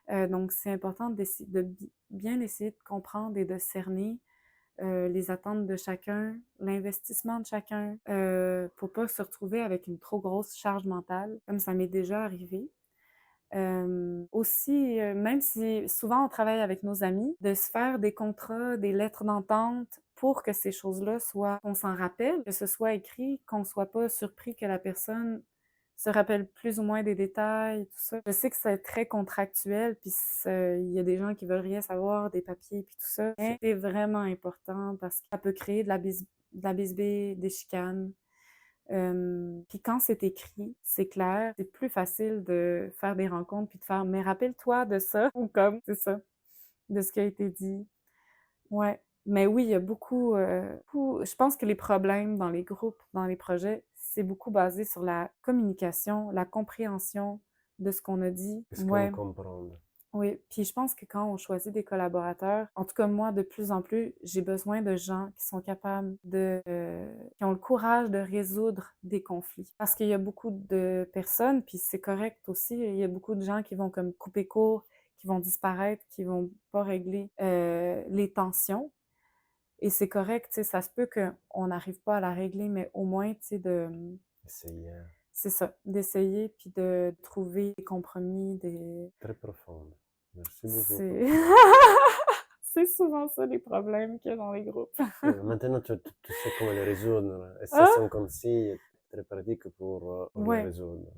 Donc c'est important de bien essayer de comprendre et de cerner, les attentes de chacun, l'investissement de chacun, pour pas se retrouver avec une trop grosse charge mentale, comme ça m'est déjà arrivé. Aussi, même si souvent on travaille avec nos amis, de se faire des contrats, des lettres d'entente pour que ces choses-là soient qu'on s'en rappelle, que ce soit écrit, qu'on soit pas surpris que la personne se rappelle plus ou moins des détails, tout ça. Je sais que c'est très contractuel, puis il y a des gens qui veulent rien savoir des papiers puis tout ça, mais c'est vraiment important parce que ça peut créer de la bisbille, des chicanes. Puis quand c'est écrit, c'est clair, c'est plus facile de faire des rencontres puis de faire: «Mais rappelle-toi de ça» ou comme c'est ça, de ce qui a été dit. Ouais, mais oui, il y a beaucoup je pense que les problèmes dans les groupes, dans les projets, c'est beaucoup basé sur la communication, la compréhension de ce qu'on a dit. Est-ce qu'on Ouais. comprend? Oui, puis je pense que quand on choisit des collaborateurs, en tout cas moi de plus en plus, j'ai besoin de gens qui sont capables qui ont le courage de résoudre des conflits. Parce qu'il y a beaucoup de personnes, puis c'est correct aussi, il y a beaucoup de gens qui vont comme couper court, qui vont disparaître, qui vont pas régler, les tensions et c'est correct, tu sais, ça se peut qu'on n'arrive pas à la régler, mais au moins, tu sais, Essayer. c'est ça, d'essayer puis de trouver des compromis, Très profonde. Merci beaucoup pour c'est ça. c'est souvent ça les problèmes qu'il y a dans les groupes. Maintenant, tu sais comment les résoudre. Et ça, c'est un Ah! conseil très pratique pour les Ouais, résoudre.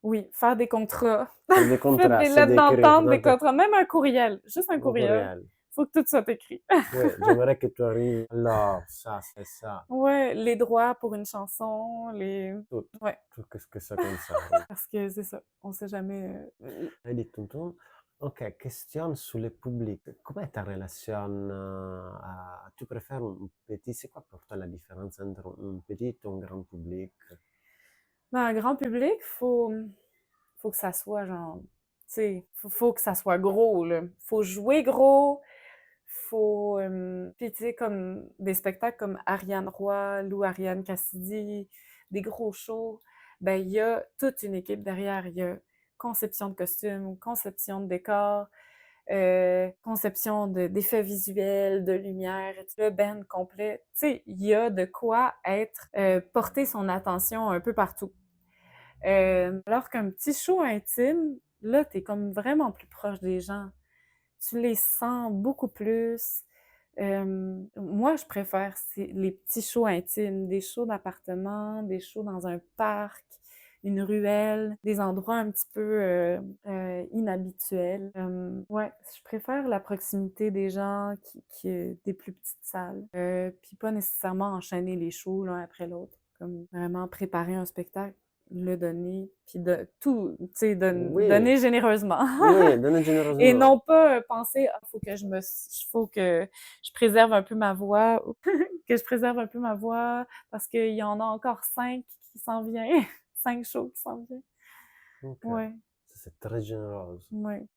oui, faire des contrats. Faire des Faites contrats, des c'est lettres d'écrire. d'entente, des contrats, même un courriel, juste un Un courriel. courriel. Faut que tout soit écrit. Oui, j'aimerais que tu arrives. Alors, ça, c'est ça. Ouais, les droits pour une chanson, les Tout. ouais, Tout ce que ça concerne. parce que c'est ça, on sait jamais, Hai detto tu? Ok, question sur le public. Com'è ta relation tu préfères un petit, c'est quoi pour toi la différence entre un petit et un grand public? dans un grand public, faut que ça soit genre, tu sais, faut que ça soit gros, là. Faut jouer gros, puis tu sais, comme des spectacles comme Ariane Roy, Lou Ariane Cassidy, des gros shows, ben, il y a toute une équipe derrière. Il y a conception de costumes, conception de décors, conception d'effets visuels, de lumière, le band complet. Tu sais, il y a de quoi porter son attention un peu partout. Alors qu'un petit show intime, là, tu es comme vraiment plus proche des gens. Tu les sens beaucoup plus. Moi, je préfère les petits shows intimes, des shows d'appartement, des shows dans un parc, une ruelle, des endroits un petit peu inhabituels. Ouais, je préfère la proximité des gens des plus petites salles. Puis pas nécessairement enchaîner les shows l'un après l'autre, comme vraiment préparer un spectacle, le donner, puis de tout, tu sais, Oui, donner généreusement. oui, donne Et généreusement. non pas penser, ah, faut que je préserve un peu ma voix, que je préserve un peu ma voix parce qu'il y en a encore 5 qui s'en viennent, 5 shows qui s'en viennent. Ok, Ouais, ça c'est très généreux. ouais.